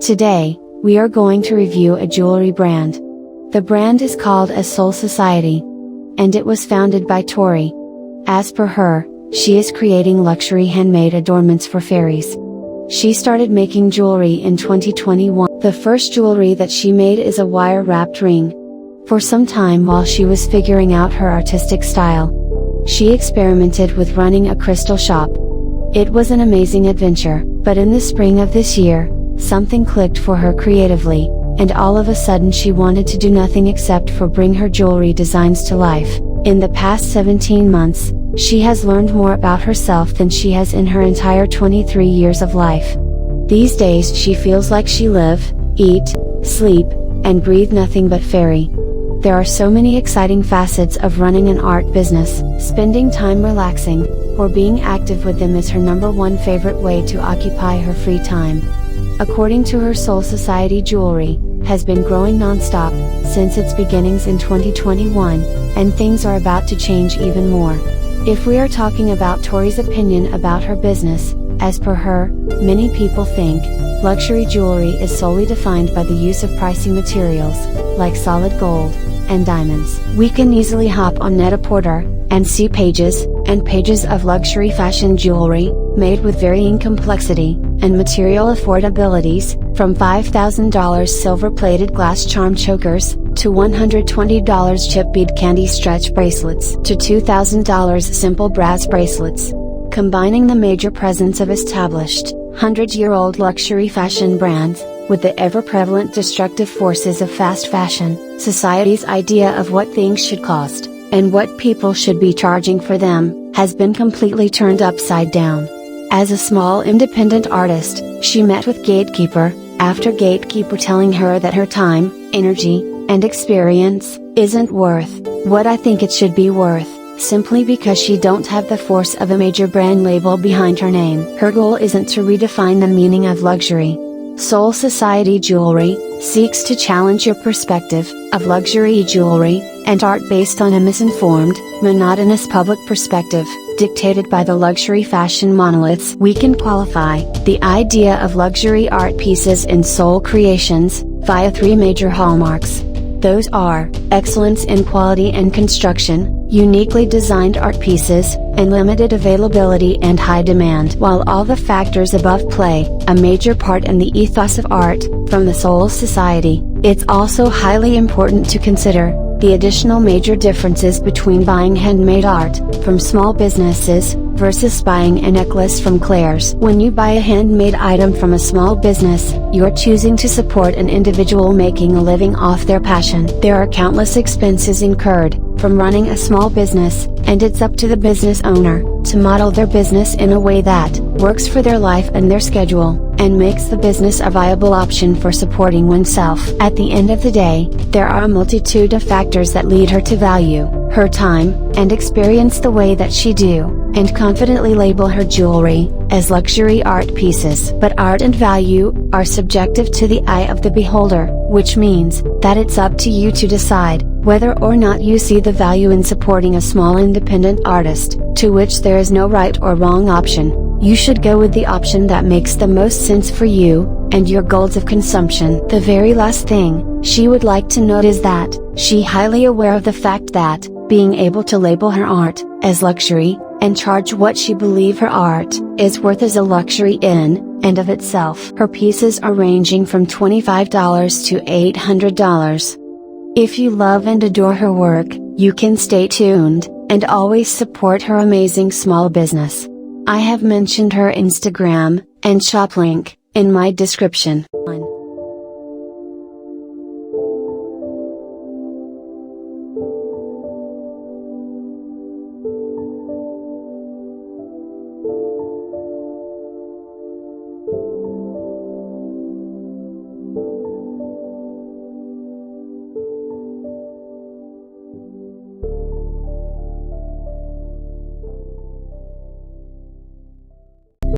Today, we are going to review a jewelry brand. The brand is called as Soul Society. And it was founded by Tori. As per her, she is creating luxury handmade adornments for fairies. She started making jewelry in 2021. The first jewelry that she made is a wire-wrapped ring. For some time while she was figuring out her artistic style, she experimented with running a crystal shop. It was an amazing adventure, but in the spring of this year, something clicked for her creatively, and all of a sudden she wanted to do nothing except for bring her jewelry designs to life. In the past 17 months, she has learned more about herself than she has in her entire 23 years of life. These days she feels like she live, eat, sleep, and breathe nothing but fairy. There are so many exciting facets of running an art business. Spending time relaxing, or being active with them is her #1 favorite way to occupy her free time. According to her, Soul Society jewelry has been growing non-stop since its beginnings in 2021, and things are about to change even more. If we are talking about Tori's opinion about her business, as per her, many people think luxury jewelry is solely defined by the use of pricey materials, like solid gold and diamonds. We can easily hop on Net-a-Porter and see pages and pages of luxury fashion jewelry, made with varying complexity and material affordabilities, from $5,000 silver-plated glass charm chokers, to $120 chip bead candy stretch bracelets, to $2,000 simple brass bracelets. Combining the major presence of established, 100-year-old luxury fashion brands, with the ever-prevalent destructive forces of fast fashion, society's idea of what things should cost, and what people should be charging for them, has been completely turned upside down. As a small independent artist, she met with gatekeeper after gatekeeper telling her that her time, energy, and experience isn't worth what I think it should be worth, simply because she don't have the force of a major brand label behind her name. Her goal isn't to redefine the meaning of luxury. Soul Society Jewelry seeks to challenge your perspective of luxury jewelry and art based on a misinformed, monotonous public perspective, dictated by the luxury fashion monoliths. We can qualify the idea of luxury art pieces in Soul Creations via 3 major hallmarks. Those are excellence in quality and construction, uniquely designed art pieces, and limited availability and high demand. While all the factors above play a major part in the ethos of art from the Soul Society, it's also highly important to consider the additional major differences between buying handmade art from small businesses versus buying a necklace from Claire's. When you buy a handmade item from a small business, you're choosing to support an individual making a living off their passion. There are countless expenses incurred from running a small business, and it's up to the business owner to model their business in a way that works for their life and their schedule, and makes the business a viable option for supporting oneself. At the end of the day, there are a multitude of factors that lead her to value her time and experience the way that she do, and confidently label her jewelry as luxury art pieces. But art and value are subjective to the eye of the beholder, which means that it's up to you to decide whether or not you see the value in supporting a small independent artist, to which there is no right or wrong option. You should go with the option that makes the most sense for you and your goals of consumption. The very last thing she would like to note is that she highly aware of the fact that being able to label her art as luxury and charge what she believes her art is worth is a luxury in and of itself. Her pieces are ranging from $25 to $800. If you love and adore her work, you can stay tuned and always support her amazing small business. I have mentioned her Instagram and shop link in my description.